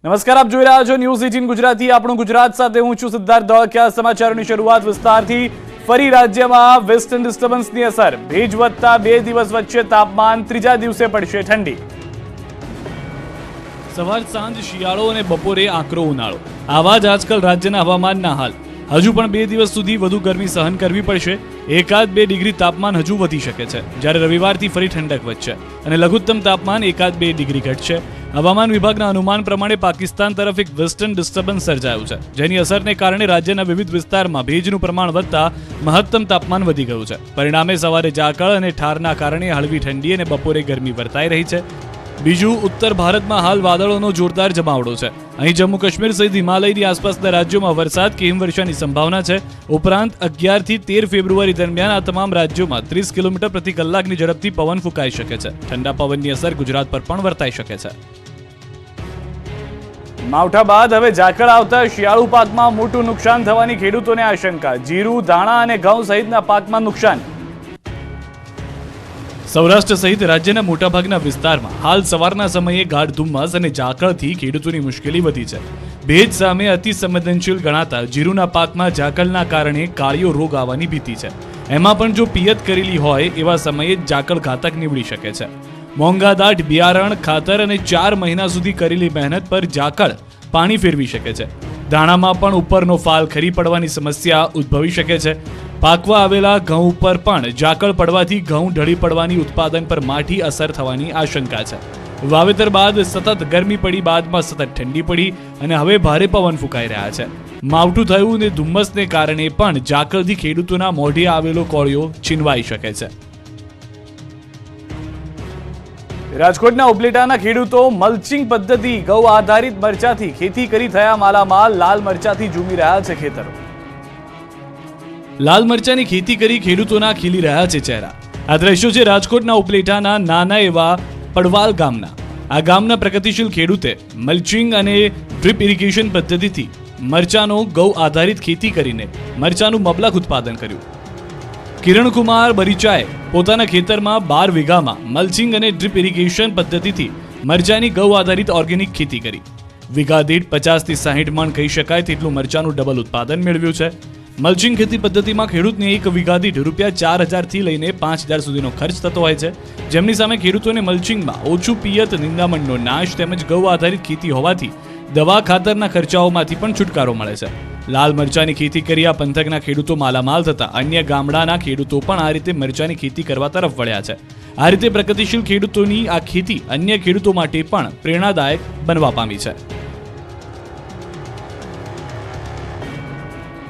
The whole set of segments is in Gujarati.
નમસ્કાર, આપ જોઈ રહ્યા છો ન્યૂઝ 18 ગુજરાતી. આપણું ગુજરાત સાથે હું છું સિદ્ધાર્થ ધોળકિયા. સમાચારોની શરૂઆત વિસ્તારથી. ફરી રાજ્યમાં વેસ્ટર્ન ડિસ્ટર્બન્સની અસર. ભેજ વધતા 2 દિવસ વચ્ચે તાપમાન ત્રીજા દિવસે પડશે ઠંડી. સવાર સાંજ શિયાળો અને બપોરે આકરો ઉનાળો. આવા જ આજકાલ રાજ્યના હવામાનના હાલ. હજુ પણ 2 દિવસ સુધી વધુ ગરમી સહન કરવી પડશે. 1-2 ડિગ્રી તાપમાન હજુ વધી શકે છે, જ્યારે રવિવારથી ફરી ઠંડક વધશે અને લઘુત્તમ તાપમાન 1-2 ડિગ્રી ઘટશે. હવામાન વિભાગના અનુમાન પ્રમાણે પાકિસ્તાન તરફ એક વેસ્ટર્ન ડિસ્ટર્બન્સ સર્જાયું છે, જેની અસરને કારણે રાજ્યના વિવિધ વિસ્તારમાં ભેજનું પ્રમાણ વધતા મહત્તમ તાપમાન વધી ગયું છે. પરિણામે સવારે ઝાકળ અને ઠારના કારણે હળવી ઠંડી અને બપોરે ગરમી વર્તાઈ રહી છે. બીજું, ઉત્તર ભારતમાં હાલ વાદળોનો જોરદાર જમાવડો છે. અહીં જમ્મુ કાશ્મીર સહિત હિમાલયની આસપાસના રાજ્યોમાં વરસાદ કે હિમવર્ષાની સંભાવના છે. ઉપરાંત 11 થી 13 ફેબ્રુઆરી દરમિયાન આ તમામ રાજ્યોમાં 30 કિલોમીટર પ્રતિ કલાકની ઝડપથી પવન ફૂંકાઈ શકે છે. ઠંડા પવનની અસર ગુજરાત પર પણ વર્તાઈ શકે છે. માવઠા બાદ હવે ઝાકળ આવતા શિયાળુ પાકમાં મોટું નુકસાન થવાની ખેડૂતોને આશંકા. જીરું, ધાણા અને ઘઉં સહિતના પાકમાં નુકસાન. સૌરાષ્ટ્ર સહિત રાજ્યના મોટાભાગના વિસ્તારમાં હાલ સવારના સમયે ગાઢ ધુમ્મસ અને ઝાકળથી ખેડૂતોની મુશ્કેલી વધી છે. ભેજ સામે અતિ સંવેદનશીલ ગણાતા જીરુના પાકમાં ઝાકળના કારણે કાળિયો રોગ આવવાની ભીતિ છે. એમાં પણ જો પિયત કરેલી હોય એવા સમયે જ ઝાકળ ઘાતક નીવડી શકે છે. મોંઘાદાટ બિયારણ, ખાતર અને 4 મહિના સુધી કરેલી મહેનત પર ઝાકળ પાણી ફેરવી શકે છે. ધાણામાં પણ ઉપરનો ફાલ ખરી પડવાની સમસ્યા ઉદ્ભવી શકે છે. પાકવા આવેલા ઘઉં ઉપર પણ ઝાકળ પડવાથી ઘઉં ઢળી પડવાની, ઉત્પાદન પર માઠી અસર થવાની આશંકા છે. વાવેતર બાદ સતત ગરમી પડી, બાદમાં સતત ઠંડી પડી અને હવે ભારે પવન ફૂંકાઈ રહ્યા છે. માવઠું થયું અને ધુમ્મસને કારણે પણ ઝાકળથી ખેડૂતોના મોઢે આવેલો કોળિયો છીનવાઈ શકે છે. રાજકોટના ઉપલેટાના ખેડૂતો મલ્ચિંગ પદ્ધતિ ગૌ આધારિત મરચાથી ખેતી કરી થયા માલામાલ. લાલ મરચાથી ઝૂમી રહ્યા છે ખેતરો. લાલ મરચાની ખેતી કરી ખેડૂતોના ખીલી રહ્યા છે ચહેરા. આ દ્રશ્યો છે રાજકોટના ઉપલેટાના નાના એવા પડવાલ ગામના. આ ગામના પ્રગતિશીલ ખેડૂતે મલ્ચિંગ અને ડ્રીપ ઇરિગેશન પદ્ધતિથી મરચાનો ગૌ આધારિત ખેતી કરીને મરચાનું મબલખ ઉત્પાદન કર્યું. કિરણકુમાર બરીચાએ પોતાના ખેતરમાં 12 વીઘામાં મલ્ચિંગ અને ડ્રીપ ઇરિગેશન પદ્ધતિથી મરચાની ગૌ આધારિત ઓર્ગેનિક ખેતી કરી. વીઘા દીઠ 50 થી 60 મણ કહી શકાય તેટલું મરચાનું ડબલ ઉત્પાદન મેળવ્યું છે. મલ્ચિંગ ખેતી પદ્ધતિમાં ખેડૂતને એક વીઘા દીઠ ₹4,000 થી લઈને 5,000 સુધીનો ખર્ચ થતો હોય છે. જેમની સામે ખેડૂતોને મલ્ચિંગમાં ઓછું પિયત, નિંદામણનો નાશ તેમજ ગૌ આધારિત ખેતી હોવાથી દવા ખાતરના ખર્ચાઓમાંથી પણ છુટકારો મળે છે. લાલ મરચાની ખેતી કરી આ પંથકના ખેડૂતો માલામાલ થતા અન્ય ગામડાના ખેડૂતો પણ આ રીતે મરચાની ખેતી કરવા તરફ વળ્યા છે. આ રીતે પ્રગતિશીલ ખેડૂતોની આ ખેતી અન્ય ખેડૂતો માટે પણ પ્રેરણાદાયક બનવા પામી છે.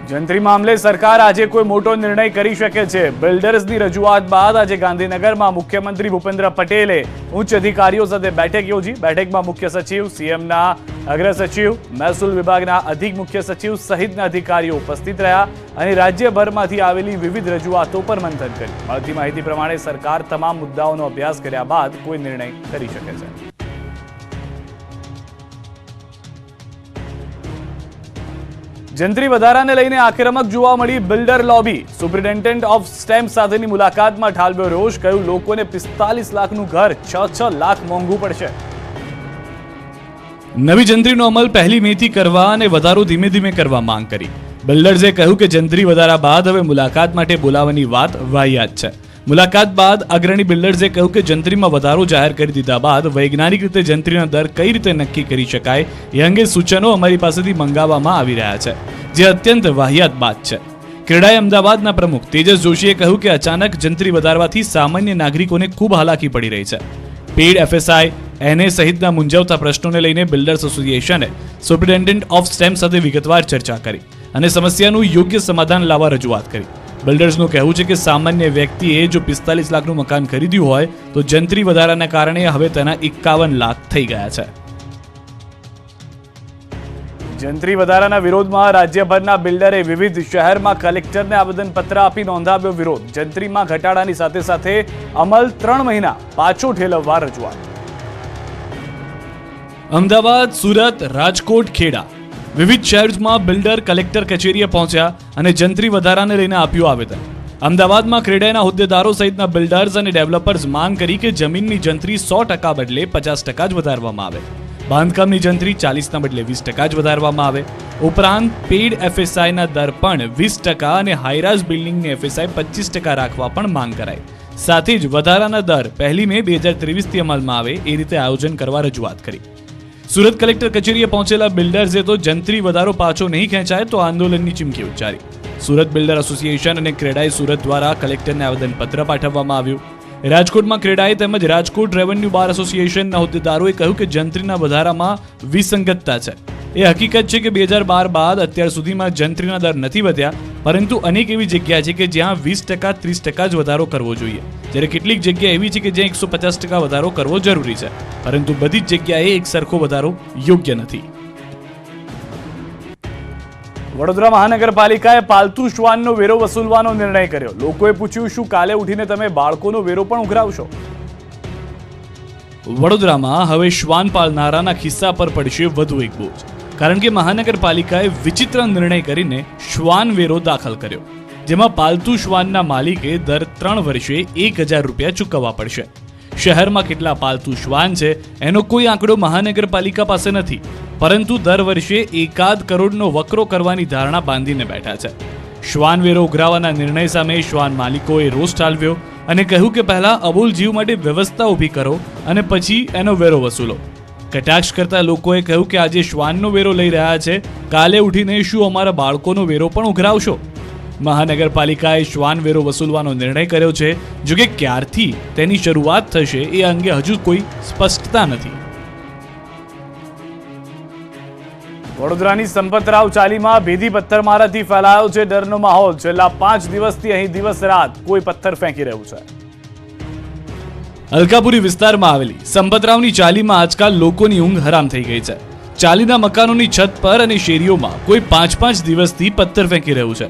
જંત્રી મામલે સરકાર આજે કોઈ મોટો નિર્ણય કરી શકે છે. બિલ્ડર્સની રજૂઆત બાદ આજે ગાંધીનગરમાં મુખ્યમંત્રી ભૂપેન્દ્ર પટેલે ઉચ્ચ અધિકારીઓ સાથે બેઠક યોજી. બેઠકમાં મુખ્ય સચિવ, સીએમના અગ્ર સચિવ, મહેસૂલ વિભાગના અધિક મુખ્ય સચિવ સહિતના અધિકારીઓ ઉપસ્થિત રહ્યા અને રાજ્યભરમાંથી આવેલી વિવિધ રજૂઆતો પર મંથન કર્યું. મળતી માહિતી પ્રમાણે સરકાર તમામ મુદ્દાઓનો અભ્યાસ કર્યા બાદ કોઈ નિર્ણય કરી શકે છે. જંત્રી વધારાને લઈને આક્રમક જોવા મળી builder lobby. Superintendent of stamp સાથેની મુલાકાતમાં ઠાલવ્યો રોષ. કહ્યું લોકોને 45 લાખનું ઘર 6 લાખ મોંઘું પડશે. નવી જંત્રીનો અમલ 1 મે થી કરવા અને વધારો ધીમે ધીમે કરવા માંગ કરી. બિલ્ડર્સે કહ્યું કે જંત્રી વધારા બાદ હવે મુલાકાત માટે બોલાવવાની વાત વાહિયાત છે. મુલાકાત બાદ અગ્રણી બિલ્ડર્સે કહ્યું કે જંત્રીમાં વધારો જાહેર કરી દીધા બાદ વૈજ્ઞાનિક રીતે જંત્રીના દર કઈ રીતે નક્કી કરી શકાય એ અંગે સૂચનો અમારી પાસેથી મંગાવવામાં આવી રહ્યા છે, જે અત્યંત વાહિયાત બાત છે. ક્રેડાઈ અમદાવાદના પ્રમુખ તેજસ જોશીએ કહ્યું કે અચાનક જંત્રી વધારવાથી સામાન્ય નાગરિકોને ખૂબ હાલાકી પડી રહી છે. પેડ, FSI, NA સહિતના મૂંઝવતા પ્રશ્નોને લઈને બિલ્ડર્સ એસોસિએશને સુપ્રિન્ટેન્ડન્ટ ઓફ સ્ટેમ્પ સાથે વિગતવાર ચર્ચા કરી અને સમસ્યાનું યોગ્ય સમાધાન લાવવા રજૂઆત કરી. બિલ્ડર્સનું કહેવું છે કે સામાન્ય વ્યક્તિએ જો 45 લાખનું મકાન ખરીદ્યું હોય તો જંત્રી વધારાના કારણે હવે તેના 51 લાખ થઈ ગયા છે. જંત્રી વધારાના વિરોધમાં રાજ્યભરના બિલ્ડરે વિવિધ શહેરમાં કલેક્ટરને આવેદનપત્ર આપી નોંધાવ્યો વિરોધ. જંત્રીમાં ઘટાડાની સાથે સાથે અમલ 3 મહિના પાછો ઠેલવવા રજૂઆત. અમદાવાદ, સુરત, રાજકોટ, ખેડા વિવિધ શહેરમાં બિલ્ડર કલેક્ટર કચેરીએ પહોંચ્યા અને જંત્રી વધારાને લઈને આપ્યું આવેદન. અમદાવાદમાં ક્રેડાઈના હોદ્દેદારો સહિતના બિલ્ડર્સ અને ડેવલપર્સ માંગ કરી કે જમીનની જંત્રી 100% બદલે 50% જ વધારવામાં આવે. બાંધકામની જંત્રી 40ના બદલે 20% જ વધારવામાં આવે. ઉપરાંત પેઇડ FSIના દર પણ 20% અને હાઈરાઇઝ બિલ્ડિંગની FSI 25% રાખવા પણ માંગ કરાઈ. સાથે જ વધારાના દર 1 મે 2023થી અમલમાં આવે એ રીતે આયોજન કરવા રજૂઆત કરી. સુરત કલેક્ટર કચેરીએ પહોંચેલા બિલ્ડર્સે તો જંત્રી વધારો પાછો નહીં ખેંચાય તો આંદોલનની ચીમકી ઉચ્ચારી. સુરત બિલ્ડર એસોસિએશન અને ક્રેડાઈ સુરત દ્વારા કલેક્ટરને આવેદનપત્ર પાઠવવામાં આવ્યું. રાજકોટમાં ક્રેડાઈ તેમજ રાજકોટ રેવન્યુ બાર એસોસિએશનના હોદ્દેદારોએ કહ્યું કે જંત્રીના વધારામાં વિસંગતતા છે. એ હકીકત છે કે 2012 બાદ અત્યાર સુધીમાં જંત્રીના દર નથી વધ્યા, પરંતુ અનેક એવી જગ્યા છે કે જ્યાં 20% 30% જ વધારો કરવો જોઈએ, જ્યારે કેટલીક જગ્યા એવી છે કે જ્યાં 150% વધારો કરવો જરૂરી છે, પરંતુ બધી જ જગ્યાએ એક સરખો વધારો યોગ્ય નથી. વડોદરા મહાનગરપાલિકાએ પાલતુ શ્વાનનો વેરો વસૂલવાનો નિર્ણય કર્યો. લોકોએ પૂછ્યું, શું કાલે ઉઠીને તમે બાળકોનો વેરો પણ ઉઘરાવશો? વડોદરામાં હવે શ્વાન પાળનારાના ખિસ્સા પર પડશે વધુ એક બોજ, કારણ કે મહાનગરપાલિકાએ વિચિત્ર નિર્ણય કરીને શ્વાન વેરો દાખલ કર્યો, જેમાં પાલતુ શ્વાનના માલિકે દર 3 વર્ષે 1000 રૂપિયા ચૂકવવા પડશે. શહેરમાં કેટલા પાલતુ શ્વાન છે એનો કોઈ આંકડો મહાનગરપાલિકા પાસે નથી, પરંતુ દર વર્ષે 1 કરોડનો વકરો કરવાની ધારણા બાંધીને બેઠા છે. શ્વાન વેરો ઉઘરાવવાના નિર્ણય સામે શ્વાન માલિકોએ રોષ ઠાલવ્યો અને કહ્યું કે પહેલા અબોલ જીવ માટે વ્યવસ્થા ઊભી કરો અને પછી એનો વેરો વસૂલો. કટાક્ષ કરતા લોકોએ કહ્યું કે આજે શ્વાનનો વેરો લઈ રહ્યા છે, કાલે ઉઠીને શું અમારા બાળકોનો વેરો પણ ઉઘરાવશો? મહાનગરપાલિકાએ શ્વાન વેરો વસૂલવાનો નિર્ણય કર્યો છે, જો કે ક્યારથી તેની શરૂઆત થશે એ અંગે હજુ કોઈ સ્પષ્ટતા નથી. વડોદરાની સંપતરાવ ચાલીમાં ભેદી પથ્થરમારાથી ફેલાયો છે ડરનો માહોલ. છેલ્લા 5 દિવસથી અહીં દિવસ રાત કોઈ પથ્થર ફેંકી રહ્યું છે. અલકાપુરી વિસ્તારમાં આવેલી સંપતરાવની ચાલીમાં આજકાલ લોકોની ઊંઘ હરામ થઈ ગઈ છે. ચાલીના મકાનોની છત પર અને શેરીઓમાં કોઈ 5-5 દિવસથી પથ્થર ફેંકી રહ્યું છે.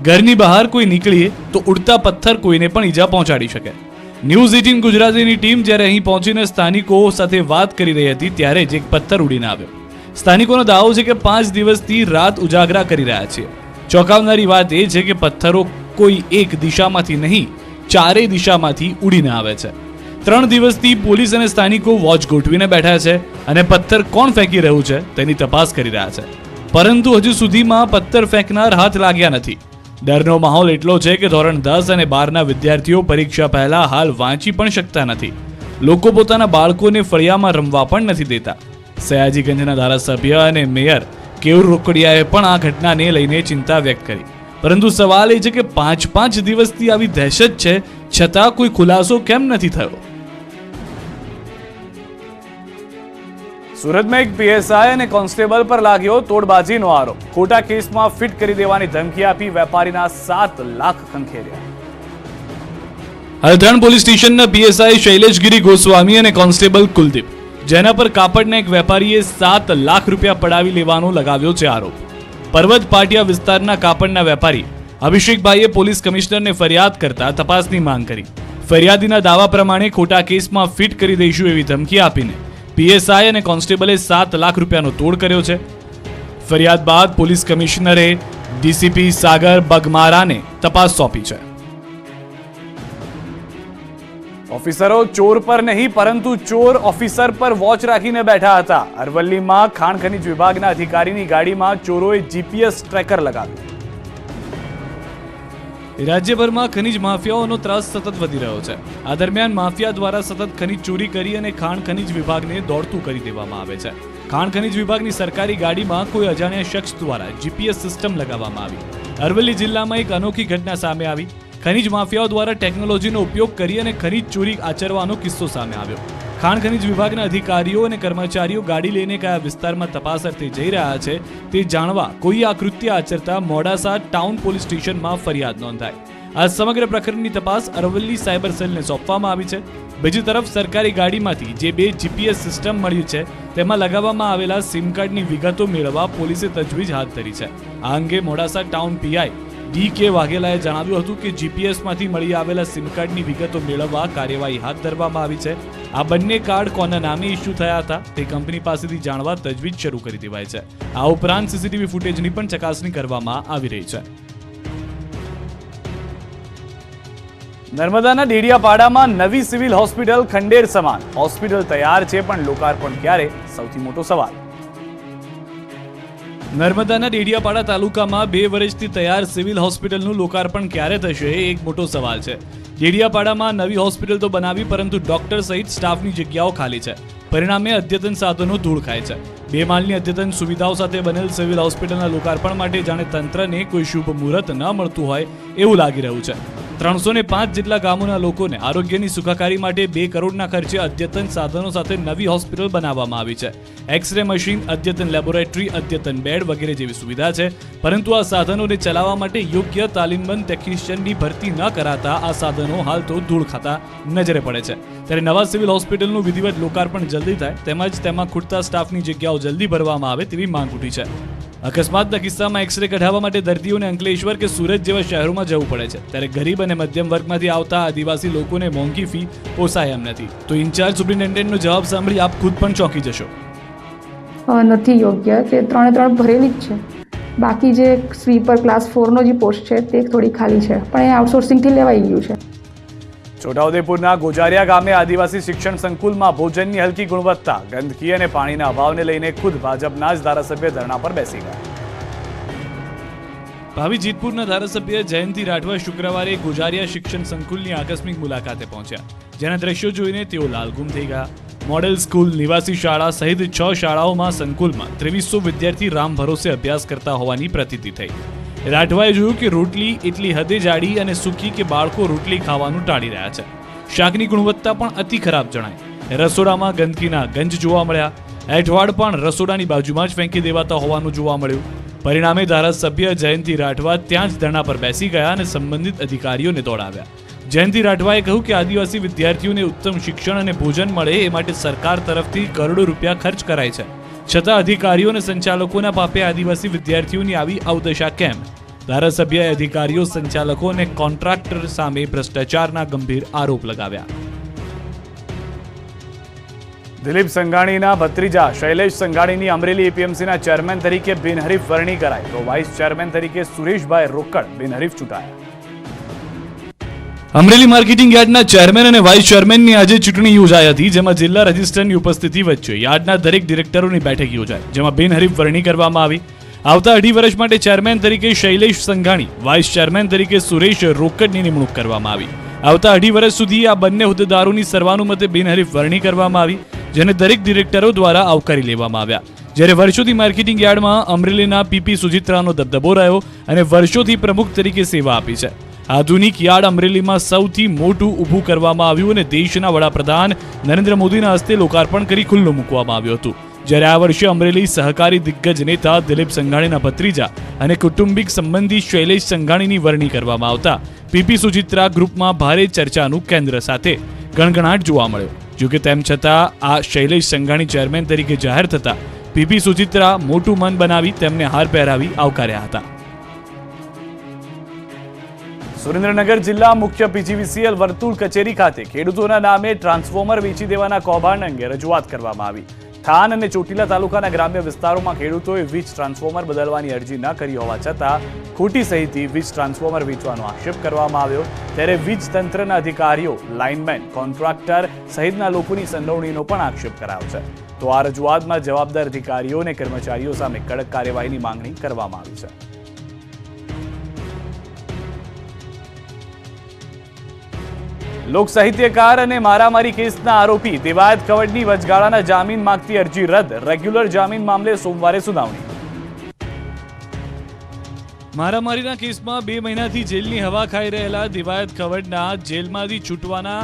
ઘરની બહાર કોઈ નીકળીએ તો ઉડતા પથ્થર કોઈને પણ ઈજા પહોંચાડી શકે. ન્યૂઝ 18 ગુજરાતીની ટીમ જ્યારે અહીં પહોંચીને સ્થાનિકો સાથે વાત કરી રહી હતી ત્યારે જ એક પથ્થર ઉડીને આવ્યો. સ્થાનિકોનો દાવો છે કે 5 દિવસથી રાત ઉજાગરા કરી રહ્યા છીએ. ચોંકાવનારી વાત એ છે કે પથ્થરો કોઈ એક દિશામાંથી નહીં, 4 દિશામાંથી ઉડીને આવે છે. 3 દિવસથી પોલીસ અને સ્થાનિકો વોચ ગોઠવીને બેઠા છે અને પથ્થર કોણ ફેંકી રહ્યું છે તેની તપાસ કરી રહ્યા છે, પરંતુ હજુ સુધીમાં પથ્થર ફેંકનાર હાથ લાગ્યા નથી. ડરનો માહોલ એટલો છે કે ધોરણ 10 અને 12ના વિદ્યાર્થીઓ પરીક્ષા પહેલા હાલ વાંચી પણ શકતા નથી. લોકો પોતાના બાળકોને ફળિયામાં રમવા પણ નથી દેતા. સયાજીગંજના ધારાસભ્ય અને મેયર કેયુર રોકડિયાએ પણ આ ઘટનાને લઈને ચિંતા વ્યક્ત કરી, પરંતુ સવાલ એ છે કે 5-5 દિવસથી આવી દહેશત છે છતાં કોઈ ખુલાસો કેમ નથી થયો? સુરતમાં એક PSI અને કોન્સ્ટેબલ પર લાગ્યો તોડબાજીનો આરોપ. ખોટા કેસમાં ફિટ કરી દેવાની ધમકી આપી વેપારીના 7 લાખ ખંખેર્યા. હલથાણ પોલીસ સ્ટેશનના PSI શૈલેષગીરી ગોસ્વામી અને કોન્સ્ટેબલ કુલદીપ, જેના પર કાપડના એક વેપારીએ 7 લાખ રૂપિયા પડાવી લેવાનો લગાવ્યો છે આરોપ. પર્વત પાટિયા વિસ્તારના કાપડના વેપારી અભિષેકભાઈએ પોલીસ કમિશનરને ફરિયાદ કરતા તપાસની માંગ કરી. ફરિયાદીના દાવા પ્રમાણે ખોટા કેસમાં ફિટ કરી દઈશું એવી ધમકી આપીને PSI અને કોન્સ્ટેબલે 7 લાખ રૂપિયાનો તોડ કર્યો છે. ફરિયાદ બાદ પોલીસ કમિશનરે DCP સાગર બગમારાને તપાસ સોંપી છે. ઓફિસરો ચોર પર નહીં પરંતુ ચોર ઓફિસર પર વોચ રાખીને બેઠા હતા. અરવલ્લીમાં ખાણ ખનીજ વિભાગના અધિકારીની ગાડીમાં ચોરોએ GPS ટ્રેકર લગાવ્યું. રાજ્યભરમાં ખનીજ માફિયાઓનો ત્રાસ સતત વધી રહ્યો છે. આ દરમિયાન માફિયા દ્વારા સતત ખનીજ ચોરી કરી અને ખાણ ખનીજ વિભાગને દોડતું કરી દેવામાં આવે છે. ખાણ ખનીજ વિભાગની સરકારી ગાડીમાં કોઈ અજાણ્યા શખ્સ દ્વારા GPS સિસ્ટમ લગાવવામાં આવી. અરવલ્લી જિલ્લામાં એક અનોખી ઘટના સામે આવી. ખનીજ માફિયાઓ દ્વારા ટેકનોલોજીનો ઉપયોગ કરી અને ખનીજ ચોરી આચરવાનો કિસ્સો સામે આવ્યો. ખાણ ખનીજ વિભાગના અધિકારીઓ અને કર્મચારીઓ ગાડી લઈને કયા વિસ્તારમાં તપાસ અર્થે જઈ રહ્યા છે તે જાણવા કોઈ આ કૃત્ય આચરતા મોડાસા ટાઉન પોલીસ સ્ટેશનમાં ફરિયાદ નોંધાઈ. આ સમગ્ર પ્રકરણની તપાસ અરવલ્લી સાયબર સેલને સોંપવામાં આવી છે. બીજી તરફ સરકારી ગાડીમાંથી જે 2 GPS સિસ્ટમ મળી છે તેમાં લગાવવામાં આવેલા સિમ કાર્ડની વિગતો મેળવવા પોલીસે તજવીજ હાથ ધરી છે. આ અંગે મોડાસા ટાઉન PI DK વાઘેલાએ જણાવ્યું હતું કે GPSમાંથી મળી આવેલા સિમ કાર્ડની વિગતો મેળવવા કાર્યવાહી હાથ ધરવામાં આવી છે. આ બંને કાર્ડ કોના નામે ઇસ્યુ થયા હતા તે કંપની પાસેથી જાણવા તજવીજ શરૂ કરી દેવાય છે. આ ઉપરાંત CCTV ફૂટેજની પણ ચકાસણી કરવામાં આવી રહી છે. નર્મદાના ડેડિયાપાડામાં નવી સિવિલ હોસ્પિટલ ખંડેર સમાન. હોસ્પિટલ તૈયાર છે પણ લોકાર્પણ ક્યારે? સૌથી મોટો સવાલ. નર્મદાના ડેડિયાપાડા તાલુકામાં 2 વર્ષથી તૈયાર સિવિલ હોસ્પિટલનું લોકાર્પણ ક્યારે થશે એ એક મોટો સવાલ છે. ડેડિયાપાડામાં નવી હોસ્પિટલ તો બનાવી પરંતુ ડોક્ટર સહિત સ્ટાફની જગ્યાઓ ખાલી છે. પરિણામે અદ્યતન સાધનો ધૂળ ખાય છે. 2 માળની અદ્યતન સુવિધાઓ સાથે બનેલ સિવિલ હોસ્પિટલના લોકાર્પણ માટે જાણે તંત્રને કોઈ શુભ મુહૂર્ત ન મળતું હોય એવું લાગી રહ્યું છે. 305 જેટલા ગામોના લોકોને આરોગ્યની સુખાકારી માટે 2 કરોડના ખર્ચે અદ્યતન સાધનો સાથે નવી હોસ્પિટલ બનાવવામાં આવી છે. એક્સ-રે મશીન, અદ્યતન લેબોરેટરી, અદ્યતન બેડ વગેરે જેવી સુવિધા છે. પરંતુ આ સાધનોને ચલાવવા માટે યોગ્ય તાલીમબંધ ટેકનિશિયનની ભરતી ન કરાતા આ સાધનો હાલ તો ધૂળ ખાતા નજરે પડે છે. ત્યારે નવા સિવિલ હોસ્પિટલનું વિધિવત લોકાર્પણ જલ્દી થાય તેમજ તેમાં ખૂટતા સ્ટાફની જગ્યાઓ જલ્દી ભરવામાં આવે તેવી માંગ ઉઠી છે. અકસ્માતના કિસ્સામાં એક્સ-રે કઢાવવા માટે દર્દીઓને અંકલેશ્વર કે સુરત જેવા શહેરોમાં જવું પડે છે. ત્યારે ગરીબ અને મધ્યમ વર્ગમાંથી આવતા આદિવાસી લોકોને મોંઘી ફી પોસાય એમ નથી. તો ઇન્ચાર્જ સુપ્રિન્ટેન્ડન્ટનો જવાબ સાંભળી આપ ખુદ પણ ચોંકી જશો. નથી યોગ્ય કે 3 ભરેલી જ છે. બાકી જે સ્વીપર ક્લાસ 4નો જે પોસ્ટ છે તે થોડી ખાલી છે પણ એ આઉટસોર્સિંગથી લેવાઈ ગયું છે. છોટાઉદેપુરના ગોજારિયા ગામે આદિવાસી શિક્ષણ સંકુલમાં ભોજનની હલકી ગુણવત્તા, ગંદકી અને પાણીના અભાવને લઈને ખુદ ભાજપના જ ધારાસભ્ય ધરણા પર બેસી ગયા. ભાવિ જીતપુરના ધારાસભ્ય જયંતિ રાઠવા શુક્રવારે ગોજારિયા શિક્ષણ સંકુલની આકસ્મિક મુલાકાતે પહોંચ્યા. જેના દ્રશ્યો જોઈને તેઓ લાલગુમ થઈ ગયા. મોડેલ સ્કૂલ, નિવાસી શાળા સહિત 6 શાળાઓમાં સંકુલમાં 2300 વિદ્યાર્થી રામ ભરોસે અભ્યાસ કરતા હોવાની પ્રતીતિ થઈ. રાઠવાએ જોયું કે રોટલી એટલી હદે જાડી અને સૂકી કે બાળકો રોટલી ખાવાનું ટાળી રહ્યા છે. શાકની ગુણવત્તા પણ અતિ ખરાબ જણાય. રસોડામાં ગંદકીના ગંજ જોવા મળ્યા. એઠવાડ પણ રસોડાની બાજુમાં જ ફેંકી દેવાતા હોવાનું જોવા મળ્યું. પરિણામે ધારાસભ્ય જયંતિ રાઠવા ત્યાં જ ધરણા પર બેસી ગયા અને સંબંધિત અધિકારીઓને દોડાવ્યા. જયંતિ રાઠવાએ કહ્યું કે આદિવાસી વિદ્યાર્થીઓને ઉત્તમ શિક્ષણ અને ભોજન મળે એ માટે સરકાર તરફથી કરોડો રૂપિયા ખર્ચ કરાય છે. છતાં અધિકારીઓ અને સંચાલકોના પાપે આદિવાસી વિદ્યાર્થીઓની આવી અવદશા કેમ? ધારાસભ્યએ અધિકારીઓ, સંચાલકો અને કોન્ટ્રાક્ટર સામે ભ્રષ્ટાચારના ગંભીર આરોપ લગાવ્યા. દિલીપ સંઘાણીના ભત્રીજા શૈલેષ સંઘાણીની અમરેલી એપીએમસીના ચેરમેન તરીકે બિનહરીફ વરણી કરાઈ તો વાઇસ ચેરમેન તરીકે સુરેશભાઈ રોકડ બિનહરીફ ચૂંટાયા. અમરેલી માર્કેટિંગ યાર્ડના ચેરમેન અને વાઇસ ચેરમેનની આજે ચૂંટણી યોજાઈ હતી, જેમાં જિલ્લા રજિસ્ટ્રારની ઉપસ્થિતિ વચ્ચે યાર્ડના દરેક ડિરેક્ટરોની બેઠક યોજાઈ, જેમાં બિનહરીફ વરણી કરવામાં આવી. આવતા 2.5 વર્ષ માટે ચેરમેન તરીકે શૈલેષ સંઘાણી, વાઇસ ચેરમેન તરીકે સુરેશ રોકડની નિમણૂક કરવામાં આવી. આવતા 2.5 વર્ષ સુધી આ બંને હોદ્દેદારોની સર્વાનુમતે બિનહરીફ વરણી કરવામાં આવી, જેને દરેક ડિરેક્ટરો દ્વારા આવકારી લેવામાં આવ્યા. જ્યારે વર્ષોથી માર્કેટિંગ યાર્ડમાં અમરેલીના પીપી સુજિત્રાનો દબદબો રહ્યો અને વર્ષોથી પ્રમુખ તરીકે સેવા આપી છે. આધુનિક યાર્ડ અમરેલીમાં સૌથી મોટું ઊભું કરવામાં આવ્યું અને દેશના વડાપ્રધાન નરેન્દ્ર મોદીના હસ્તે લોકાર્પણ કરી ખુલ્લું મૂકવામાં આવ્યું હતું. જ્યારે આ વર્ષે અમરેલી સહકારી દિગ્ગજ નેતા દિલીપ સંઘાણીના ભત્રીજા અને કુટુંબિક સંબંધી શૈલેષ સંઘાણીની વરણી કરવામાં આવતા પીપી સુજિત્રા ગ્રુપમાં ભારે ચર્ચાનું કેન્દ્ર સાથે ગણગણાટ જોવા મળ્યો. જોકે તેમ છતાં આ શૈલેષ સંઘાણી ચેરમેન તરીકે જાહેર થતા પીપી સુજિત્રા મોટું મન બનાવી તેમને હાર પહેરાવી આવકાર્યા હતા. સુરેન્દ્રનગર જિલ્લા મુખ્ય પીજીવીસીએલ વર્તુળ કચેરી ખાતે ખેડૂતોના નામે ટ્રાન્સફોર્મર વેચી દેવાના કૌભાંડ અંગે રજૂઆત કરવામાં આવી. થાન અને ચોટીલા તાલુકાના ગ્રામ્ય વિસ્તારોમાં ખેડૂતોએ વીજ ટ્રાન્સફોર્મર બદલવાની અરજી ન કરી હોવા છતાં ખોટી સહીથી વીજ ટ્રાન્સફોર્મર વેચવાનો આક્ષેપ કરવામાં આવ્યો. ત્યારે વીજ તંત્રના અધિકારીઓ, લાઇનમેન, કોન્ટ્રાક્ટર સહિતના લોકોની સંડોવણીનો પણ આક્ષેપ કરાયો છે. તો આ રજૂઆતમાં જવાબદાર અધિકારીઓ અને કર્મચારીઓ સામે કડક કાર્યવાહીની માંગણી કરવામાં આવી છે. લોક સાહિત્યકાર અને મારામારી કેસના આરોપી દેવાયત કવડની વચગાળાના જામીન માંગતી અરજી રદ, રેગ્યુલર જામીન મામલે સોમવારે સુનાવણી. મારામારીના કેસમાં 2 મહિનાથી જેલની હવા ખાઈ રહેલા દેવાયત કવડના જેલમાંથી છૂટવાના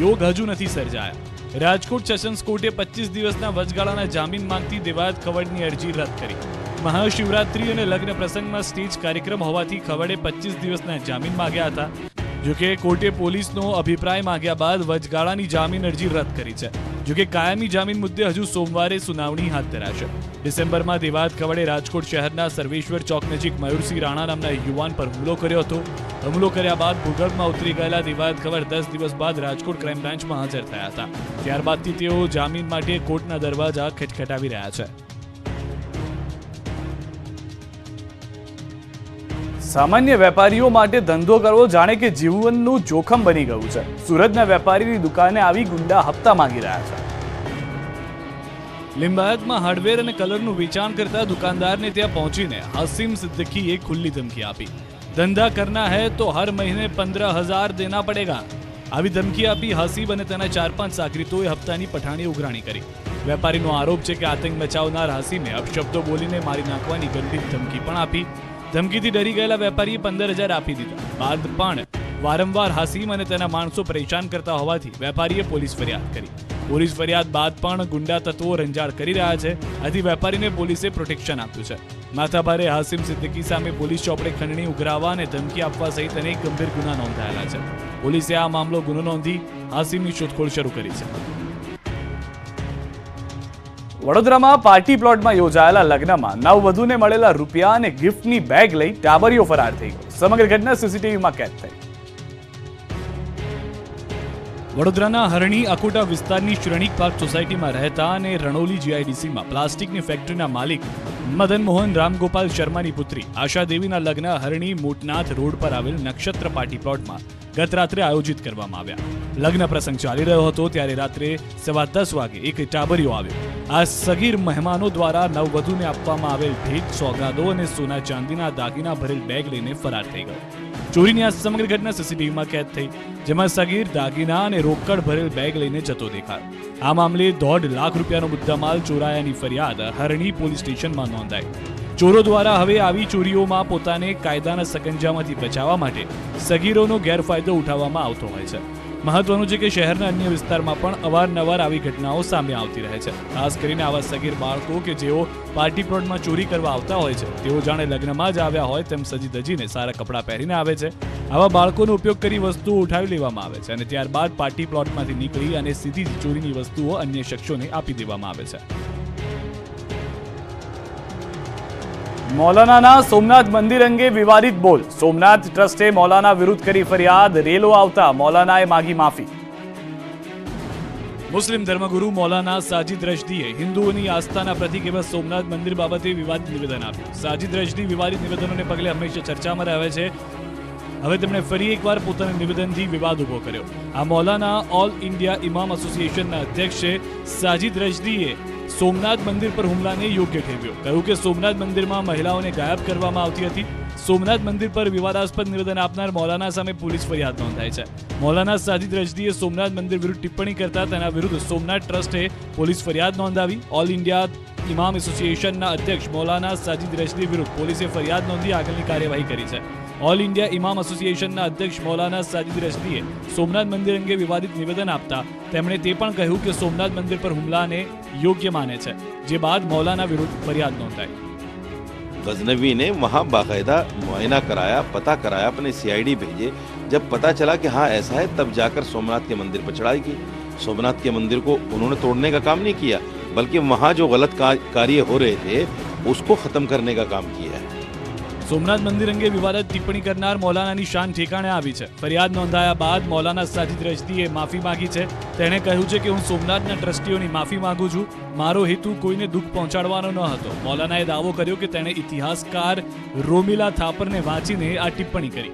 યોગ હજુ નથી સર્જાયા. રાજકોટ સેશન્સ કોર્ટે 25 દિવસના વચગાળાના જામીન માંગતી દેવાયત કવડની અરજી રદ કરી. મહાશિવરાત્રી અને લગ્ન પ્રસંગમાં સ્ટેજ કાર્યક્રમ હોવાથી કવડે 25 દિવસના જામીન માંગ્યા હતા. જોકે કોર્ટે પોલીસનો અભિપ્રાય માંગ્યા બાદ વચગાળાની જામીન અરજી રદ કરી છે. જોકે કાયમી જામીન મુદ્દે હજુ સોમવારે સુનાવણી હાથ ધરાશે. ડિસેમ્બરમાં દેવાયત કવડે રાજકોટ શહેરના સર્વેશ્વર ચોક નજીક મયુરસિંહ રાણા નામના યુવાન પર હુમલો કર્યો હતો. હુમલો કર્યા બાદ ભૂગર્ભમાં ઉતરી ગયેલા દેવાયત કવડ 10 દિવસ બાદ રાજકોટ ક્રાઇમ બ્રાન્ચમાં હાજર થયા હતા. ત્યારબાદથી તેઓ જામીન માટે કોર્ટના દરવાજા ખટખટાવી રહ્યા છે. સામાન્ય વેપારીઓ માટે ધંધો કરવો જાણે કે જીવનનું જોખમ બની ગયું છે. સુરતના વેપારીની દુકાને આવી ગુંડા હપ્તા માંગી રહ્યા છે. લિંબાયતમાં હાર્ડવેર અને કલરનું વેચાણ કરતા દુકાનદારને ત્યાં પહોંચીને હાસિમ સિદ્દીકીએ ખુલ્લી ધમકી આપી. ધંધા કરના હૈ તો હર મહિને 15,000 દેના પડેગા. આવી ધમકી આપી હાસિબ અને તેના 4-5 સાગરીતોએ હપ્તાની પઠાણી ઉઘરાણી કરી. વેપારીનો આરોપ છે કે આતંક મચાવનાર હાસિમે અપશબ્દો બોલીને મારી નાખવાની ગંભીર ધમકી પણ આપી. ધમકીથી ડરી ગયેલા વેપારીએ 15,000 આપી દીધા. બાદ પણ વારંવાર હાસિમ અને તેના માણસો પરેશાન કરતા હોવાથી વેપારીએ પોલીસ ફરિયાદ કરી. પોલીસ ફરિયાદ બાદ પણ ગુંડા તત્વો રંજાડ કરી રહ્યા છે. આથી વેપારીને પોલીસે પ્રોટેક્શન આપ્યું છે. માથાભારે હાસિમ સિદ્દીકી સામે પોલીસ ચોપડે ખંડણી ઉઘરાવવા અને ધમકી આપવા સહિત અનેક ગંભીર ગુના નોંધાયેલા છે. પોલીસે આ મામલો ગુનો નોંધી હાસિમની શોધખોળ શરૂ કરી છે. વડોદરામાં પાર્ટી પ્લોટમાં યોજાયેલા લગ્નમાં નવવધુને મળેલા રૂપિયા અને ગિફ્ટની બેગ લઈ ટાબરિયો ફરાર થઈ ગયો. સમગ્ર ઘટના સીસીટીવીમાં કેદ થઈ. વડોદરાના હરણી અકોટા વિસ્તારની શ્રેણિક પાર્ક સોસાયટીમાં રહેતા અને રણોલી જીઆઈડીસીમાં પ્લાસ્ટિકની ફેક્ટરીના માલિક મદન મોહન રામગોપાલ શર્માની પુત્રી આશા દેવીના લગ્ન હરણી મોટનાથ રોડ પર આવેલ નક્ષત્ર પાર્ટી પ્લોટમાં ગત રાત્રે આયોજિત કરવામાં આવ્યા. લગ્ન પ્રસંગ ચાલી રહ્યો હતો ત્યારે રાત્રે 10:15 વાગે એક ટાબરિયો આવ્યો. આ સગીર મહેમાનો દ્વારા નવવધુને આપવામાં આવેલ ભેટ, સોગાદો અને સોના ચાંદીના દાગીના ભરેલ બેગ લઈને ફરાર થઈ ગયો. ચોરીની આ સમગ્ર ઘટના સીસીટીવીમાં કેદ થઈ, જેમાં સગીર દાગીના અને રોકડ ભરેલ બેગ લઈને જતો દેખાયો. આ મામલે 1.5 લાખ રૂપિયાનો મુદ્દામાલ ચોરાયાની ફરિયાદ હરણી પોલીસ સ્ટેશનમાં નોંધાઈ. ચોરો દ્વારા હવે આવી ચોરીઓમાં પોતાને કાયદાના સકંજામાંથી બચાવવા માટે સગીરોનો ગેરફાયદો ઉઠાવવામાં આવતો હોય છે. મહત્વનું છે કે શહેરના અન્ય વિસ્તારમાં પણ અવારનવાર આવી ઘટનાઓ સામે આવતી રહે છે. ખાસ કરીને આવા સગીર બાળકો કે જેઓ પાર્ટી પ્લોટમાં ચોરી કરવા આવતા હોય છે, તેઓ જાણે લગ્નમાં જ આવ્યા હોય તેમ સજી ધજીને સારા કપડાં પહેરીને આવે છે. આવા બાળકોનો ઉપયોગ કરી વસ્તુઓ ઉઠાવી લેવામાં આવે છે અને ત્યારબાદ પાર્ટી પ્લોટમાંથી નીકળી અને સીધી જ ચોરીની વસ્તુઓ અન્ય શખ્સોને આપી દેવામાં આવે છે. મૌલાનાના સોમનાથ મંદિર અંગે વિવાદિત બોલ. સોમનાથ ટ્રસ્ટે મૌલાના વિરુદ્ધ કરી ફરિયાદ. રેલો આવતા મૌલાનાએ માગી માફી. મુસ્લિમ ધર્મગુરુ મૌલાના સાજિદ રશદીએ હિન્દુઓની આસ્થાના પ્રતીક એવા સોમનાથ મંદિર બાબતે વિવાદિત નિવેદન આપ્યું. સાજિદ રશદી વિવાદિત નિવેદનોને પગલે હંમેશા ચર્ચામાં રહે છે. હવે તેમણે ફરી એકવાર પોતાના નિવેદનથી વિવાદ ઉભો કર્યો. આ મૌલાના ઓલ ઇન્ડિયા ઇમામ એસોસિએશનના અધ્યક્ષ છે. સાજિદ રશદીએ સોમનાથ મંદિર પર હુમલાને યોગ્ય ઠેરવ્યો. કહ્યું કે સોમનાથ મંદિરમાં મહિલાઓને ગાયબ કરવામાં આવતી હતી. સોમનાથ મંદિર પર વિવાદાસ્પદ નિવેદન આપનાર મૌલાના સામે પોલીસ ફરિયાદ નોંધાઈ છે. મૌલાના સાજિદ રશદીએ સોમનાથ મંદિર વિરુદ્ધ ટિપ્પણી કરતા તેના વિરુદ્ધ સોમનાથ ટ્રસ્ટે પોલીસ ફરિયાદ નોંધાવી. ઓલ ઇન્ડિયા ઇમામ એસોસિએશનના અધ્યક્ષ મૌલાના સાજિદ રશદી વિરુદ્ધ પોલીસે ફરિયાદ નોંધી આગળની કાર્યવાહી કરી છે. ઓલ ઇન્ડિયા ઇમામ એસોસિએશનના અધ્યક્ષ મૌલાના સાજિદ રશદીએ સોમનાથ મંદિર અંગે વિવાદિત નિવેદન આપતા તેમણે તે પણ કહ્યું કે સોમનાથ મંદિર પર હુમલાને યોગ્ય માને છે, જે બાદ મૌલાના વિરુદ્ધ ફરિયાદ નોંધાઈ. गजनवी ने वहाँ बाकायदा मुआयना कराया, पता कराया, अपने सीआईडी भेजे. जब पता चला कि हाँ ऐसा है, तब जाकर सोमनाथ के मंदिर पर चढ़ाई की. सोमनाथ के मंदिर को उन्होंने तोड़ने का काम नहीं किया, बल्कि वहाँ जो गलत कार्य हो रहे थे उसको खत्म करने का काम किया है. સોમનાથ મંદિર અંગે વિવાદિત ટિપ્પણી કરનાર મૌલાનાની શાન ઠેકાણે આવી છે. ફરિયાદ નોંધાયા બાદ મૌલાના સાજિદ રશદીએ માફી માંગી છે. તેણે કહ્યું છે કે હું સોમનાથના ટ્રસ્ટીઓની માફી માંગુ છું. મારો હેતુ કોઈને દુઃખ પહોંચાડવાનો ન હતો. મૌલાનાએ દાવો કર્યો કે તેણે ઇતિહાસકાર રોમિલા થાપરને વાંચીને આ ટિપ્પણી કરી.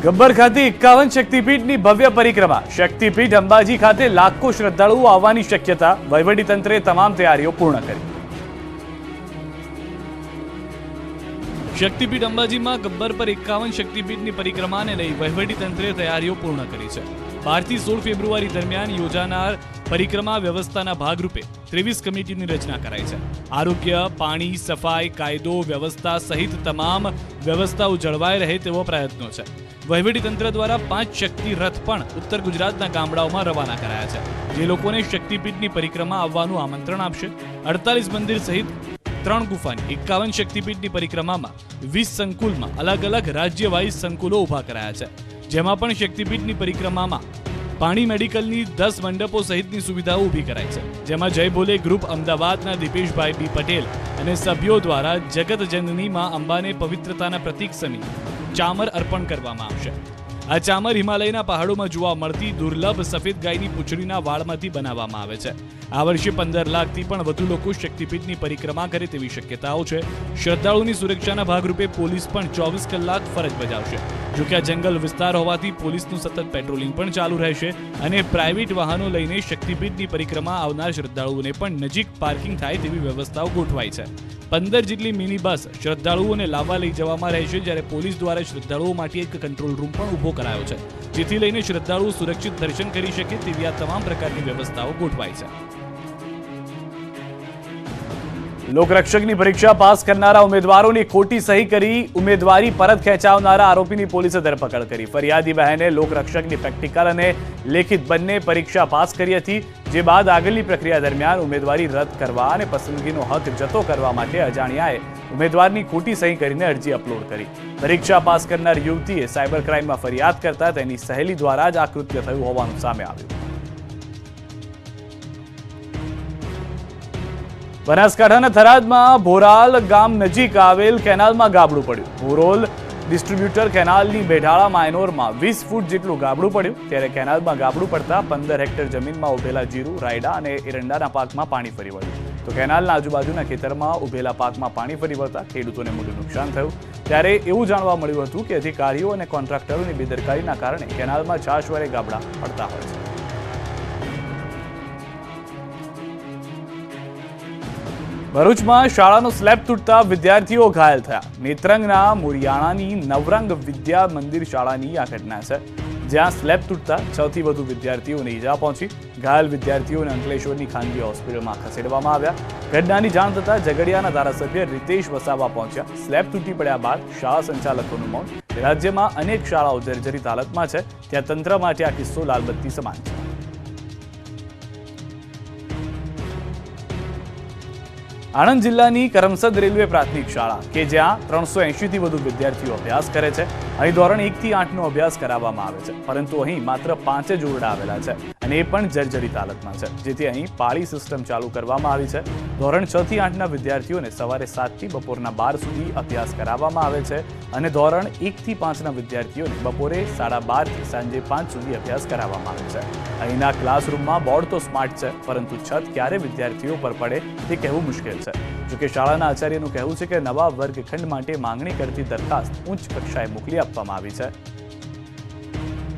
ગબ્બર ખાતે 51 શક્તિપીઠની ભવ્ય પરિક્રમા. શક્તિપીઠ અંબાજી ખાતે લાખો શ્રદ્ધાળુઓ આવવાની શક્યતા. વહીવટીતંત્રે તમામ તૈયારીઓ પૂર્ણ કરી. શક્તિપીઠ અંબાજીમાં ગબ્બર પર 51 શક્તિપીઠની પરિક્રમાને લઈ વહીવટીતંત્રે તૈયારીઓ પૂર્ણ કરી છે. 12 થી 16 ફેબ્રુઆરી દરમિયાન યોજાનાર પરિક્રમા વ્યવસ્થાના ભાગરૂપે 23 કમિટીની રચના કરાઈ છે. આરોગ્ય, પાણી, સફાઈ, કાયદો વ્યવસ્થા સહિત તમામ વ્યવસ્થાઓ જળવાઈ રહે તેવો પ્રયત્નો છે. વહીવટીતંત્ર દ્વારા 5 શક્તિ રથ પણ ઉત્તર ગુજરાતના ગામડાઓમાં રવાના કરાયા છે, જે લોકોને શક્તિપીઠની પરિક્રમા આવવાનું આમંત્રણ આપશે. 48 મંદિર સહિત 3 ગુફાની 51 શક્તિપીઠની પરિક્રમામાં 20 સંકુલમાં અલગ અલગ રાજ્ય વાઇઝ સંકુલો ઊભા કરાયા છે, જેમાં પણ શક્તિપીઠની પરિક્રમામાં પાણી મેડિકલની 10 મંડપો સહિતની સુવિધાઓ ઊભી કરાઈ છે, જેમાં જય ભોલે ગ્રુપ અમદાવાદના દીપેશભાઈ બી પટેલ અને સભ્યો દ્વારા જગત જનનીમાં અંબાને પવિત્રતાના પ્રતીક સમી ચામર અર્પણ કરવામાં આવશે. આ ચામર હિમાલયના પહાડોમાં જોવા મળતી દુર્લભ સફેદ ગાયની પૂંછડીના વાળમાંથી બનાવવામાં આવે છે. આ વર્ષે 15 લાખથી પણ વધુ લોકો શક્તિપીઠની પરિક્રમા કરે તેવી શક્યતાઓ છે. શ્રદ્ધાળુઓની સુરક્ષાના ભાગરૂપે પોલીસ પણ 24 કલાક ફરજ બજાવશે. જોકે આ જંગલ વિસ્તાર હોવાથી પોલીસનું સતત પેટ્રોલિંગ પણ ચાલુ રહેશે અને પ્રાઇવેટ વાહનો લઈને શક્તિપીઠની પરિક્રમા આવનાર શ્રદ્ધાળુઓને પણ નજીક પાર્કિંગ થાય તેવી વ્યવસ્થાઓ ગોઠવાઈ છે. 15 જેટલી મિની બસ શ્રદ્ધાળુઓને લાવવા લઈ જવામાં રહેશે, જ્યારે પોલીસ દ્વારા શ્રદ્ધાળુઓ માટે એક કંટ્રોલ રૂમ પણ ઊભો કરાયો છે, જેથી લઈને શ્રદ્ધાળુઓ સુરક્ષિત દર્શન કરી શકે તેવી આ તમામ પ્રકારની વ્યવસ્થાઓ ગોઠવાઈ છે. લોકરક્ષકની પરીક્ષા પાસ કરનારા ઉમેદવારોની ખોટી સહી કરી ઉમેદવારી પરત ખેંચાવનારા આરોપીની પોલીસે ધરપકડ કરી. ફરિયાદી બહેને લોકરક્ષકની પ્રેક્ટિકલ અને લેખિત બંને પરીક્ષા પાસ કરી હતી, જે બાદ આગળની પ્રક્રિયા દરમિયાન ઉમેદવારી રદ કરવા અને પસંદગીનો હક જતો કરવા માટે અજાણ્યાએ ઉમેદવારની ખોટી સહી કરીને અરજી અપલોડ કરી. પરીક્ષા પાસ કરનાર યુવતીએ સાયબર ક્રાઇમમાં ફરિયાદ કરતા તેની સહેલી દ્વારા જ આ કૃત્ય થયું હોવાનું સામે આવ્યું. બનાસકાંઠાના થરાદમાં ભોરાલ ગામ નજીક આવેલ કેનાલમાં ગાબડું પડ્યું. ભોરોલ ડિસ્ટ્રીબ્યુટર કેનાલની બેઢાળા માયનોરમાં 20 ફૂટ જેટલું ગાબડું પડ્યું. ત્યારે કેનાલમાં ગાબડું પડતા 15 હેક્ટર જમીનમાં ઉભેલા જીરું, રાયડા અને એરંડાના પાકમાં પાણી ફરી વળ્યું. તો કેનાલના આજુબાજુના ખેતરમાં ઉભેલા પાકમાં પાણી ફરી વળતા ખેડૂતોને મોટું નુકસાન થયું. ત્યારે એવું જાણવા મળ્યું હતું કે અધિકારીઓ અને કોન્ટ્રાક્ટરોની બેદરકારીના કારણે કેનાલમાં છાશવારે ગાબડા પડતા હોય છે. ભરૂચમાં શાળાનો સ્લેબ તૂટતા વિદ્યાર્થીઓ ઘાયલ થયા. નેત્રંગના મુરિયાણાની નવરંગ વિદ્યા મંદિર શાળાની આ ઘટના છે, જ્યાં સ્લેબ તૂટતા 6 થી વધુ વિદ્યાર્થીઓને ઈજા પહોંચી. ઘાયલ વિદ્યાર્થીઓને અંકલેશ્વરની ખાનગી હોસ્પિટલમાં ખસેડવામાં આવ્યા. ઘટનાની જાણ થતાં ઝઘડિયાના ધારાસભ્ય રીતેશ વસાવા પહોંચ્યા. સ્લેબ તૂટી પડ્યા બાદ શાળા સંચાલકોનું મૌન. રાજ્યમાં અનેક શાળાઓ જર્જરિત હાલતમાં છે, ત્યાં તંત્ર માટે આ કિસ્સો લાલબત્તી સમાન છે. આણંદ જિલ્લાની કરમસદ રેલવે પ્રાથમિક શાળા કે જ્યાં 380 થી વધુ વિદ્યાર્થીઓ અભ્યાસ કરે છે, અહીં ધોરણ 1 થી 8 નો અભ્યાસ કરાવવામાં આવે છે, પરંતુ અહીં માત્ર 5 જ ઓરડા આવેલા છે અને એ પણ જર્જરિત હાલતમાં છે, જેથી અહીં પાળી સિસ્ટમ ચાલુ કરવામાં આવી છે. ધોરણ 6 થી 8 ના વિદ્યાર્થીઓને સવારે 7 થી બપોરના 12 સુધી અભ્યાસ કરાવવામાં આવે છે અને ધોરણ 1 થી 5 ના વિદ્યાર્થીઓને બપોરે 12:30 થી સાંજે 5 સુધી અભ્યાસ કરાવવામાં આવે છે. અહીંના ક્લાસરૂમમાં બોર્ડ તો સ્માર્ટ છે, પરંતુ છત ક્યારે વિદ્યાર્થીઓ પર પડે તે કહેવું મુશ્કેલ છે. જોકે શાળાના આચાર્યનું કહેવું છે કે નવા વર્ગખંડ માટે માંગણી કરતી દરખાસ્ત ઉચ્ચ કક્ષાએ મોકલી આપવામાં આવી છે.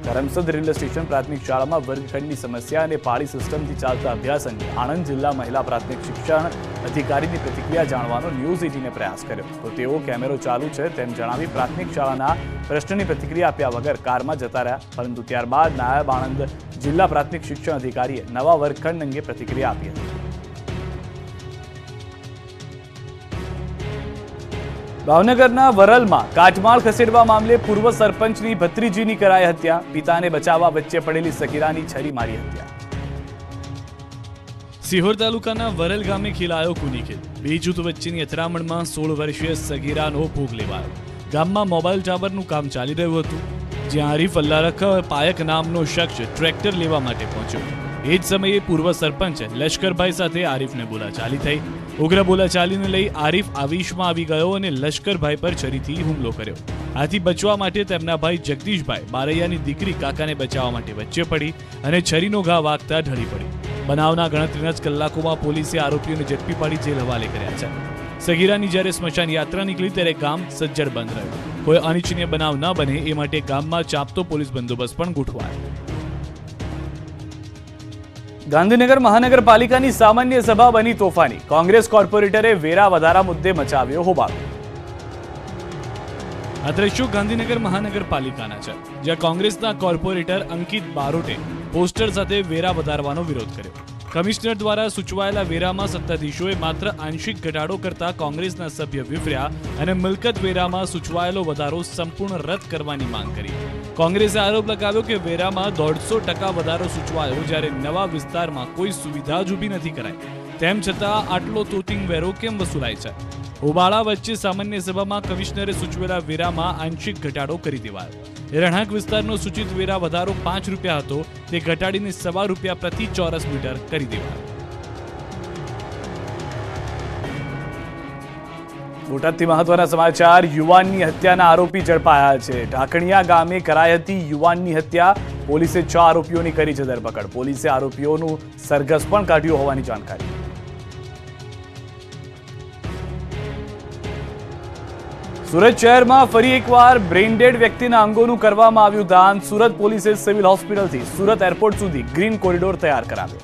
કરમસદ રેલવે સ્ટેશન પ્રાથમિક શાળામાં વર્ગખંડની સમસ્યા અને પાળી સિસ્ટમથી ચાલતા અભ્યાસ અંગે આણંદ જિલ્લા મહિલા પ્રાથમિક શિક્ષણ અધિકારીની પ્રતિક્રિયા જાણવાનો ન્યૂઝ 18 પ્રયાસ કર્યો, તો તેઓ કેમેરો ચાલુ છે તેમ જણાવી પ્રાથમિક શાળાના પ્રશ્નની પ્રતિક્રિયા આપ્યા વગર કારમાં જતા રહ્યા. પરંતુ ત્યારબાદ નાયબ આણંદ જિલ્લા પ્રાથમિક શિક્ષણ અધિકારીએ નવા વર્ગખંડ અંગે પ્રતિક્રિયા આપી હતી. ભાવનગરના વરલમાં કાચમાળ ખસેડવા મામલે પૂર્વ સરપંચની ભત્રીજીની કરાઈ હત્યા. પિતાને બચાવવા વચ્ચે પડેલી સગીરાની છરી મારી હત્યા. સિહોર તાલુકાના વરલ ગામે ખેલાયો ખૂની ખેલ. બે જૂથ વચ્ચેની અથડામણમાં 16 વર્ષીય સગીરાનો ભોગ લેવાયો. ગામમાં મોબાઈલ ટાવરનું કામ ચાલી રહ્યું હતું, જ્યાં આરીફ અલ્લારખ પાયક નામનો શખ્સ ટ્રેક્ટર લેવા માટે પહોંચ્યો. એ જ સમયે પૂર્વ સરપંચ લશ્કરભાઈ સાથે આરીફને બોલાચાલી થઈ. ઉગ્ર બોલાચાલીને લઈ આરીફ આવેશમાં આવી ગયો અને લશ્કરભાઈ પર છરીથી હુમલો કર્યો. આથી બચવા માટે તેમના ભાઈ જગદીશભાઈ બારૈયાની દીકરી કાકાને બચાવવા માટે વચ્ચે પડી અને છરીનો ઘા વાગતા ઢળી પડી. બનાવના ગણતરીના જ કલાકોમાં પોલીસે આરોપીઓને ઝડપી પાડી જેલ હવાલે કર્યા છે. સગીરાની જ્યારે સ્મશાન યાત્રા નીકળી ત્યારે ગામ સજ્જડ બંધ રહ્યું. કોઈ અનિચ્છનીય બનાવ ન બને એ માટે ગામમાં ચાંપતો પોલીસ બંદોબસ્ત પણ ગોઠવાયો. ગાંધીનગર મહાનગરપાલિકાની સામાન્ય સભા બની તોફાની. કોંગ્રેસ કોર્પોરેટરે વેરા વધારા મુદ્દે મચાવ્યો હોબાળો. આ દ્રશ્યો ગાંધીનગર મહાનગરપાલિકાના છે, જ્યાં કોંગ્રેસના કોર્પોરેટર અંકિત બારોટે પોસ્ટર સાથે વેરા વધારવાનો વિરોધ કર્યો. કમિશનર દ્વારા સૂચવાયેલા વેરામાં સત્તાધીશોએ માત્ર આંશિક ઘટાડો કરતા કોંગ્રેસના સભ્ય વિફર્યા અને મિલકત વેરામાં સૂચવાયેલો વધારો સંપૂર્ણ રદ કરવાની માંગ કરી. કોંગ્રેસે આરોપ લગાવ્યો કે વેરામાં 150% વધારો સૂચવાયો, જ્યારે નવા વિસ્તારમાં કોઈ સુવિધા જ ઊભી નથી કરાઈ. તેમ છતાં આટલો તોતિંગ વેરો કેમ વસૂલાય છે? હોબાળા વચ્ચે સામાન્ય સભામાં કમિશનરે સૂચવેલા વેરામાં આંશિક ઘટાડો કરી દેવાયો. રહેણાંક વિસ્તારનો સૂચિત વેરા વધારો ₹5 હતો, તે ઘટાડીને ₹1.25 પ્રતિ ચોરસ મીટર કરી દેવાયો. બોટાદથી મહત્વના સમાચાર. યુવાનની હત્યાના આરોપી ઝડપાયા છે. ઢાકણિયા ગામે કરાઈ હતી યુવાનની હત્યા. પોલીસે 6 આરોપીઓની કરી છે ધરપકડ. પોલીસે આરોપીઓનું સરઘસ પણ કાઢ્યું હોવાની જાણકારી. સુરત શહેરમાં ફરી એકવાર બ્રેઇન ડેડ વ્યક્તિના અંગોનું કરવામાં આવ્યું દાન. સુરત પોલીસે સિવિલ હોસ્પિટલથી સુરત એરપોર્ટ સુધી ગ્રીન કોરિડોર તૈયાર કરાવ્યો.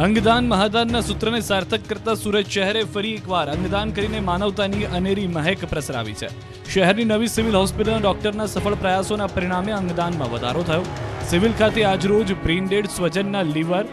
અંગદાન મહાદાનના સૂત્રને સાર્થક કરતા સુરત શહેરે ફરી એકવાર અંગદાન કરીને માનવતાની અનેરી મહેક પ્રસરાવી છે. શહેરની નવી સિવિલ હોસ્પિટલના ડોક્ટરના સફળ પ્રયાસોના પરિણામે અંગદાનમાં વધારો થયો. સિવિલ ખાતે આજરોજ બ્રેઇન ડેડ સ્વજનના લીવર,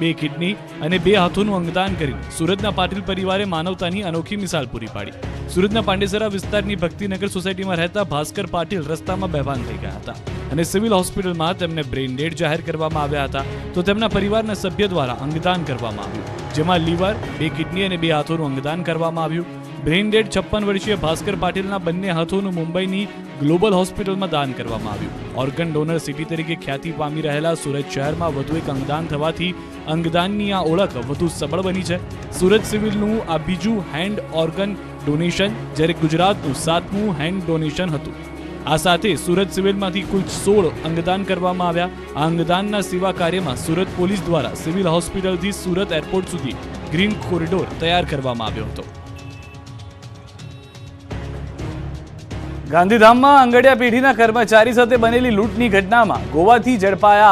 2 કિડની અને 2 હાથોનું અંગદાન કરીને સુરતના પાટીલ પરિવારે માનવતાની અનોખી મિસાલ પૂરી પાડી. સુરતના પાંડેસરા વિસ્તારની ભક્તિનગર સોસાયટીમાં રહેતા ભાસ્કર પાટીલ રસ્તામાં બેભાન થઈ ગયા હતા અને સિવિલ હોસ્પિટલમાં તેમને બ્રેઇન ડેડ જાહેર કરવામાં આવ્યા હતા. તો તેમના પરિવારના સભ્ય દ્વારા અંગદાન કરવામાં આવ્યું, જેમાં લીવર, 2 કિડની અને 2 હાથોનું અંગદાન કરવામાં આવ્યું. બ્રેઇન ડેડ 56 વર્ષીય ભાસ્કર પાટીલના બંને હાથોનું મુંબઈની ગ્લોબલ હોસ્પિટલમાં દાન કરવામાં આવ્યું. ઓર્ગન ડોનર સિટી તરીકે ખ્યાતિ પામી રહેલા સુરત શહેરમાં વધુ એક અંગદાન થવાથી અંગદાનની આ ઓળખ વધુ સબળ બની છે. સુરત સિવિલનું આ બીજું હેન્ડ ઓર્ગન ડોનેશન, જ્યારે ગુજરાતનું 7મું હેન્ડ ડોનેશન હતું. આ સાથે સુરત સિવિલમાંથી કુલ 16 અંગદાન કરવામાં આવ્યા. આ અંગદાનના સેવા કાર્યમાં સુરત પોલીસ દ્વારા સિવિલ હોસ્પિટલથી સુરત એરપોર્ટ સુધી ગ્રીન કોરિડોર તૈયાર કરવામાં આવ્યો હતો. ગાંધીધામમાં આંગડિયા પેઢીના કર્મચારી સાથે બનેલી લૂંટની ઘટનામાં ગોવાથી ઝડપાયા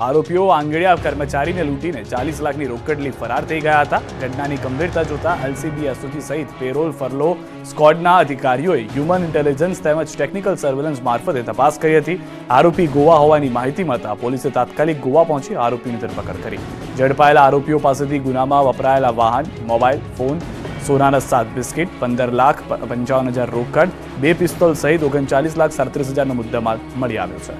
આરોપીઓ આંગડિયા કર્મચારીને લૂંટીને 40 લાખની રોકડ લઈ ફરાર થઈ ગયા હતા. ઘટનાની ગંભીરતા જોતા એલસીબી, એસઓજી સહિત પેરોલ, ફરલો સ્ક્વોડના અધિકારીઓએ હ્યુમન ઇન્ટેલિજન્સ તેમજ ટેકનિકલ સર્વેલન્સ મારફતે તપાસ કરી હતી. આરોપી ગોવા હોવાની માહિતી મળતા પોલીસે તાત્કાલિક ગોવા પહોંચી આરોપીની ધરપકડ કરી. ઝડપાયેલા આરોપીઓ પાસેથી ગુનામાં વપરાયેલા વાહન, મોબાઈલ ફોન, સોનાના 7 બિસ્કિટ, 15,55,000 રોકડ, 2 પિસ્તોલ સહિત 39,37,000નો મુદ્દામાલ મળી આવ્યો છે.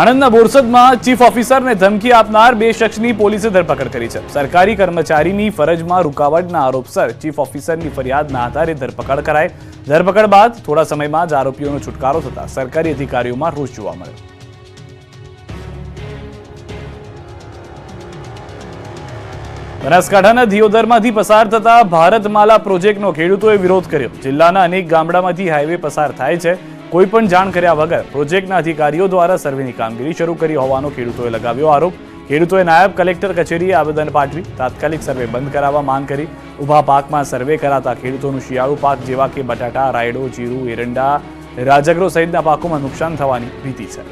આણંદના બોરસદમાં ચીફ ઓફિસરને ધમકી આપનાર 2 શખ્સની પોલીસે ધરપકડ કરી છે. સરકારી કર્મચારીની ફરજમાં રૂકાવટના આરોપસર ચીફ ઓફિસરની ફરિયાદના આધારે ધરપકડ કરાઈ. ધરપકડ બાદ થોડા સમયમાં જ આરોપીઓનો છુટકારો થતા સરકારી અધિકારીઓમાં રોષ જોવા મળ્યો. બનાસકાંઠાના દિયોદરમાંથી પસાર થતા ભારતમાલા પ્રોજેક્ટનો ખેડૂતોએ વિરોધ કર્યો. જિલ્લાના અનેક ગામડામાંથી હાઈવે પસાર થાય છે. કોઈ પણ જાણ કર્યા વગર પ્રોજેક્ટના અધિકારીઓ દ્વારા સર્વેની કામગીરી શરૂ કરી હોવાનો ખેડૂતોએ લગાવ્યો આરોપ. ખેડૂતોએ નાયબ કલેક્ટર કચેરીએ આવેદન પાઠવી તાત્કાલિક સર્વે બંધ કરાવવા માંગ કરી. ઊભા પાકમાં સર્વે કરાતા ખેડૂતોનું શિયાળુ પાક જેવા કે બટાટા, રાયડો, જીરું, એરંડા, રાજગરો સહિતના પાકોમાં નુકસાન થવાની ભીતિ છે.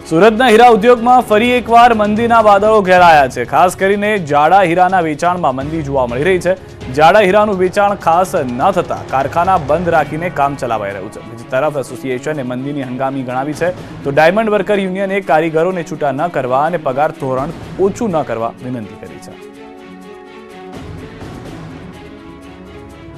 સુરતના હીરા ઉદ્યોગમાં ફરી એકવાર મંદીના વાદળો ઘેરાયા છે. ખાસ કરીને જાડા હીરાના વેચાણમાં મંદી જોવા મળી રહી છે. જાડા હીરાનું વેચાણ ખાસ ન થતા કારખાના બંધ રાખીને કામ ચલાવાઈ રહ્યું છે. બીજી તરફ એસોસિએશને મંદીની હંગામી ગણાવી છે, તો ડાયમંડ વર્કર યુનિયને કારીગરોને છૂટા ન કરવા અને પગાર ધોરણ ઓછું ન કરવા વિનંતી કરી છે.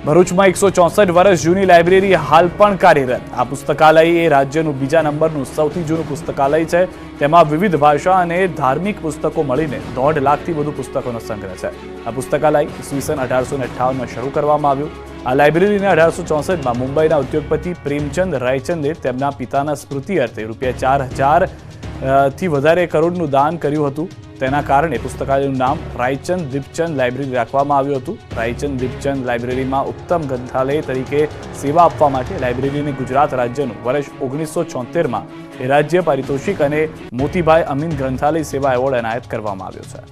ભરૂચમાં 164 વર્ષ જૂની લાઇબ્રેરી હાલ પણ કાર્યરત. આ પુસ્તકાલય એ રાજ્યનું બીજા નંબરનું સૌથી જૂનું પુસ્તકાલય છે. તેમાં વિવિધ ભાષા અને ધાર્મિક પુસ્તકો મળીને 1.5 લાખથી વધુ પુસ્તકોનો સંગ્રહ છે. આ પુસ્તકાલય ઈસવીસન 1858માં શરૂ કરવામાં આવ્યું. આ લાઇબ્રેરીને 1864માં મુંબઈના ઉદ્યોગપતિ પ્રેમચંદ રાયચંદે તેમના પિતાના સ્મૃતિ અર્થે ₹4,000થી વધારે કરોડનું દાન કર્યું હતું. તેના કારણે પુસ્તકાલયનું નામ રાયચંદ દીપચંદ લાઇબ્રેરી રાખવામાં આવ્યું હતું. રાયચંદ દીપચંદ લાઇબ્રેરીમાં ઉત્તમ ગ્રંથાલય તરીકે સેવા આપવા માટે લાઇબ્રેરીને ગુજરાત રાજ્યનું વર્ષ 1976માં રાજ્ય પારિતોષિક અને મોતીભાઈ અમીન ગ્રંથાલય સેવા એવોર્ડ એનાયત કરવામાં આવ્યો છે.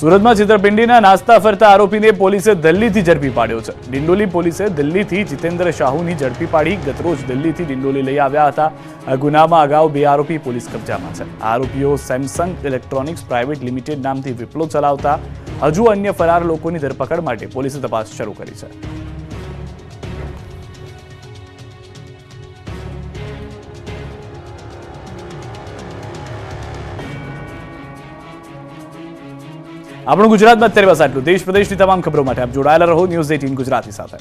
સુરતમાં છેતરપિંડીના નાસ્તા ફરતા આરોપીને પોલીસે દિલ્હીથી ઝડપી પાડ્યો છે. ડિંડોલી પોલીસે દિલ્હીથી જીતેન્દ્ર શાહુની ઝડપી પાડી ગતરોજ દિલ્હીથી ડિંડોલી લઈ આવ્યા હતા. આ ગુનામાં અગાઉ 2 આરોપી પોલીસ કબજામાં છે. આરોપીઓ સેમસંગ ઇલેક્ટ્રોનિક્સ પ્રાઇવેટ લિમિટેડ નામથી વિપ્લો ચલાવતા. હજુ અન્ય ફરાર લોકોની ધરપકડ માટે પોલીસે તપાસ શરૂ કરી છે. આપણું ગુજરાતમાં અત્યારે બસ આટલું. દેશ પ્રદેશની તમામ ખબરો માટે આપ જોડાયેલા રહો ન્યૂઝ 18 ગુજરાતી સાથે.